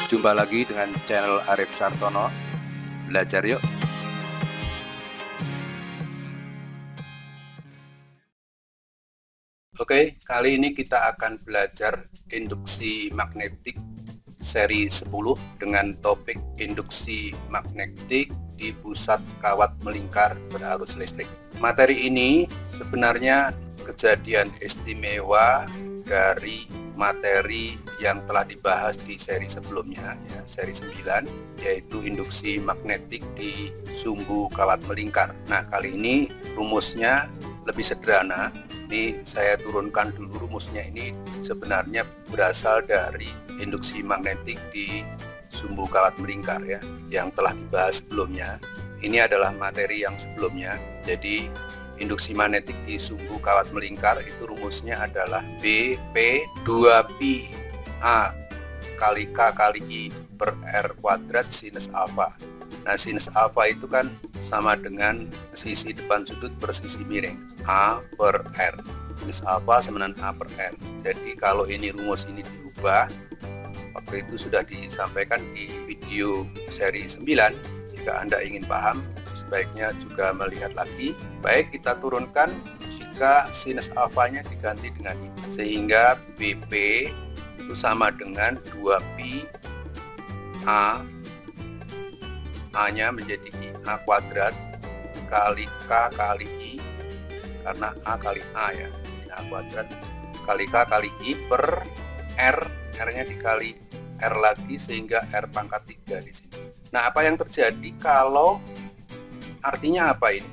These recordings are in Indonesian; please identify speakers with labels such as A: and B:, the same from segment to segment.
A: Jumpa lagi dengan channel Arif Sartono. Belajar yuk. Oke, kali ini kita akan belajar induksi magnetik seri 10 dengan topik induksi magnetik di pusat kawat melingkar berarus listrik. Materi ini sebenarnya kejadian istimewa dari materi yang telah dibahas di seri sebelumnya, ya, seri 9, yaitu induksi magnetik di sumbu kawat melingkar. Nah, kali ini rumusnya lebih sederhana. Ini saya turunkan dulu rumusnya. Ini sebenarnya berasal dari induksi magnetik di sumbu kawat melingkar, ya, yang telah dibahas sebelumnya. Ini adalah materi yang sebelumnya. Jadi induksi magnetik di sumbu kawat melingkar itu rumusnya adalah BP 2pi A kali K kali I per R kuadrat sinus alfa. Nah, sinus alfa itu kan sama dengan sisi depan sudut per sisi miring, A per R. Sinus alfa sama dengan A per R. Jadi kalau ini rumus ini diubah, waktu itu sudah disampaikan di video seri 9. Jika Anda ingin paham, sebaiknya juga melihat lagi. Baik, kita turunkan jika sinus alfanya diganti dengan ini, sehingga BP itu sama dengan 2pi A, A-nya menjadi I, A kuadrat kali K kali I, karena A kali A, ya, jadi A kuadrat kali K kali I per R, R-nya dikali R lagi sehingga R pangkat 3 di sini. Nah, apa yang terjadi kalau artinya apa ini?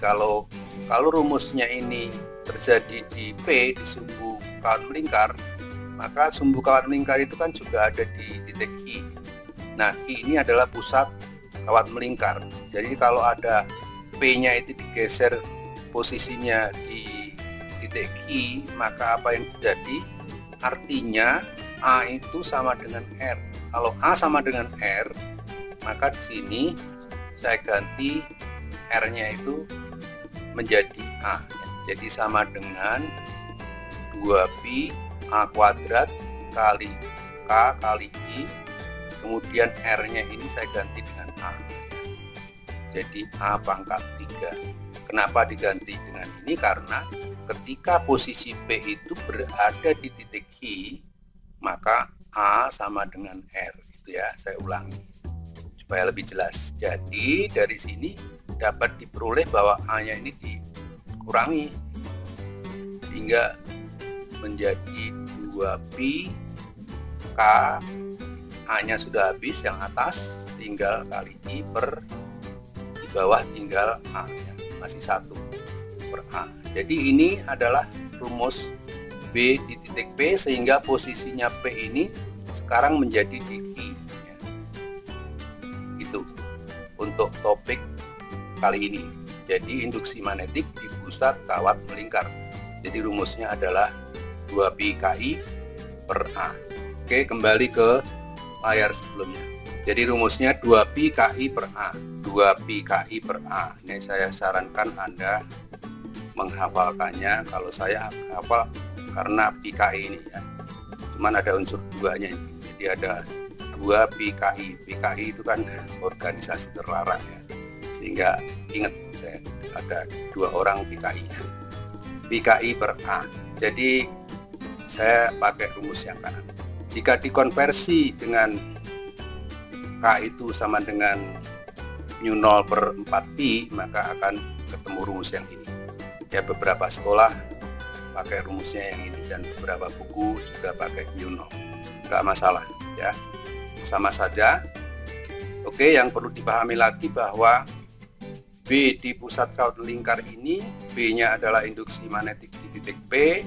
A: Kalau rumusnya ini terjadi di P, di sumbu kawat melingkar, maka sumbu kawat melingkar itu kan juga ada di titik Q. Nah, Q ini adalah pusat kawat melingkar. Jadi kalau ada P-nya itu digeser posisinya di titik Q, maka apa yang terjadi? Artinya A itu sama dengan R. Kalau A sama dengan R, maka di sini saya ganti R-nya itu menjadi A. Jadi sama dengan 2pi A kuadrat kali K kali I, kemudian R-nya ini saya ganti dengan A. Jadi A pangkat 3. Kenapa diganti dengan ini? Karena ketika posisi P itu berada di titik Q, maka A sama dengan R. Itu ya, saya ulangi supaya lebih jelas. Jadi dari sini dapat diperoleh bahwa A-nya ini dikurangi hingga menjadi 2pi K, A-nya sudah habis, yang atas tinggal kali I per di bawah tinggal A, ya, masih 1 per A. Jadi ini adalah rumus B di titik P, sehingga posisinya P ini sekarang menjadi di Q, ya. Itu untuk topik kali ini. Jadi induksi magnetik di pusat kawat melingkar. Jadi rumusnya adalah 2pi KI per A. Oke, kembali ke layar sebelumnya. Jadi rumusnya 2pi KI per A. 2pi KI per A. Ini saya sarankan Anda menghafalkannya. Kalau saya hafal karena pi KI ini, ya. Cuman ada unsur 2-nya ini. Jadi ada 2pi KI. Pi KI itu kan organisasi terlarang, ya. Sehingga ingat, saya ada 2 orang PKI-nya. PKI per A. Jadi saya pakai rumus yang kanan. Jika dikonversi dengan K itu sama dengan mu 0 per 4pi, maka akan ketemu rumus yang ini. Ya, beberapa sekolah pakai rumusnya yang ini dan beberapa buku juga pakai mu 0. Enggak masalah, ya. Sama saja. Oke, yang perlu dipahami lagi bahwa B di pusat kawat melingkar ini, B-nya adalah induksi magnetik di titik P,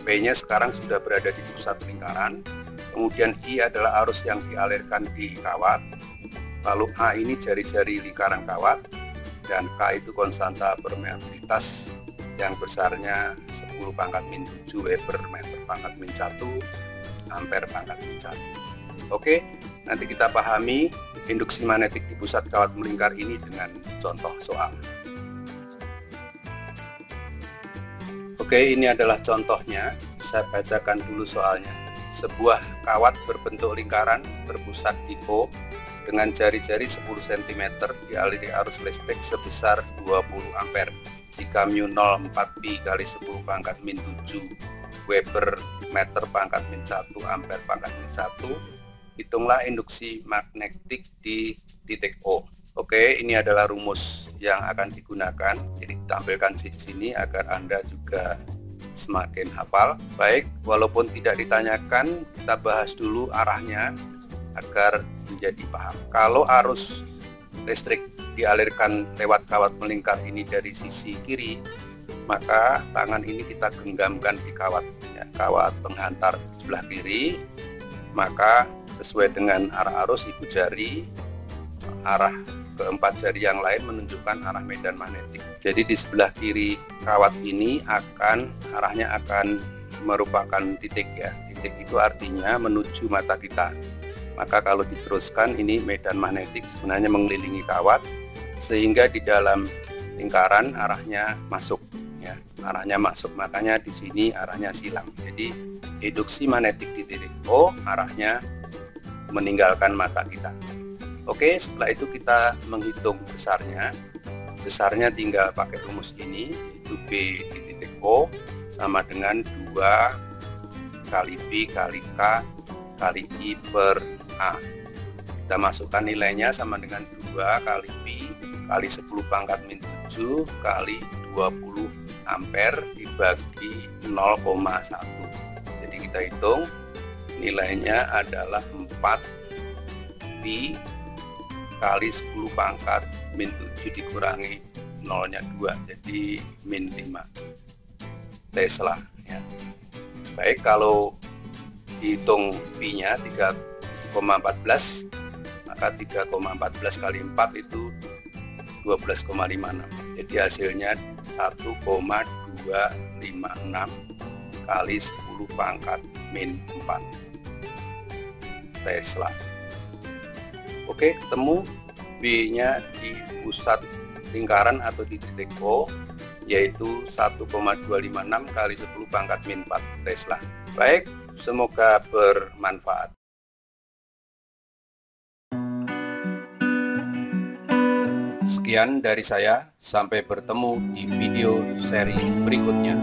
A: P-nya sekarang sudah berada di pusat lingkaran, kemudian I adalah arus yang dialirkan di kawat, lalu A ini jari-jari lingkaran kawat, dan K itu konstanta permeabilitas yang besarnya 10 pangkat min 7 Weber meter pangkat min 1 ampere pangkat min 1. Oke, nanti kita pahami induksi magnetik di pusat kawat melingkar ini dengan contoh soal. Oke, ini adalah contohnya. Saya bacakan dulu soalnya. sebuah kawat berbentuk lingkaran berpusat di O dengan jari-jari 10 cm dialiri arus listrik sebesar 20 ampere. Jika mu 0 4pi kali 10 pangkat min 7 Weber meter pangkat min 1 ampere pangkat min 1, hitunglah induksi magnetik di titik O. Oke, ini adalah rumus yang akan digunakan. Jadi ditampilkan di sini agar Anda juga semakin hafal. Baik, walaupun tidak ditanyakan, kita bahas dulu arahnya agar menjadi paham. Kalau arus listrik dialirkan lewat kawat melingkar ini dari sisi kiri, maka tangan ini kita genggamkan di kawat, ya, kawat penghantar sebelah kiri. Maka sesuai dengan arah arus, ibu jari, arah keempat jari yang lain menunjukkan arah medan magnetik. Jadi di sebelah kiri kawat ini arahnya akan merupakan titik, ya. Titik itu artinya menuju mata kita. Maka kalau diteruskan, ini medan magnetik sebenarnya mengelilingi kawat sehingga di dalam lingkaran arahnya masuk, ya. Arahnya masuk, makanya di sini arahnya silang. Jadi induksi magnetik di titik O arahnya meninggalkan mata kita. Oke, setelah itu kita menghitung besarnya. Besarnya tinggal pakai rumus ini, yaitu B di titik O sama dengan 2 kali B kali K kali I per A. Kita masukkan nilainya sama dengan 2 kali Pi kali 10 pangkat min 7 kali 20 ampere dibagi 0,1. Jadi kita hitung nilainya adalah 4 Pi kali 10 pangkat min 7 dikurangi 0-nya 2, jadi min 5 Tesla, ya. Baik, kalau dihitung pi-nya 3,14, maka 3,14 kali 4 itu 12,56. Jadi hasilnya 1,256 kali 10 pangkat min 4 Tesla. Oke, ketemu B-nya di pusat lingkaran atau di titik O, yaitu 1,256 kali 10 pangkat min 4 Tesla. Baik, semoga bermanfaat. Sekian dari saya, sampai bertemu di video seri berikutnya.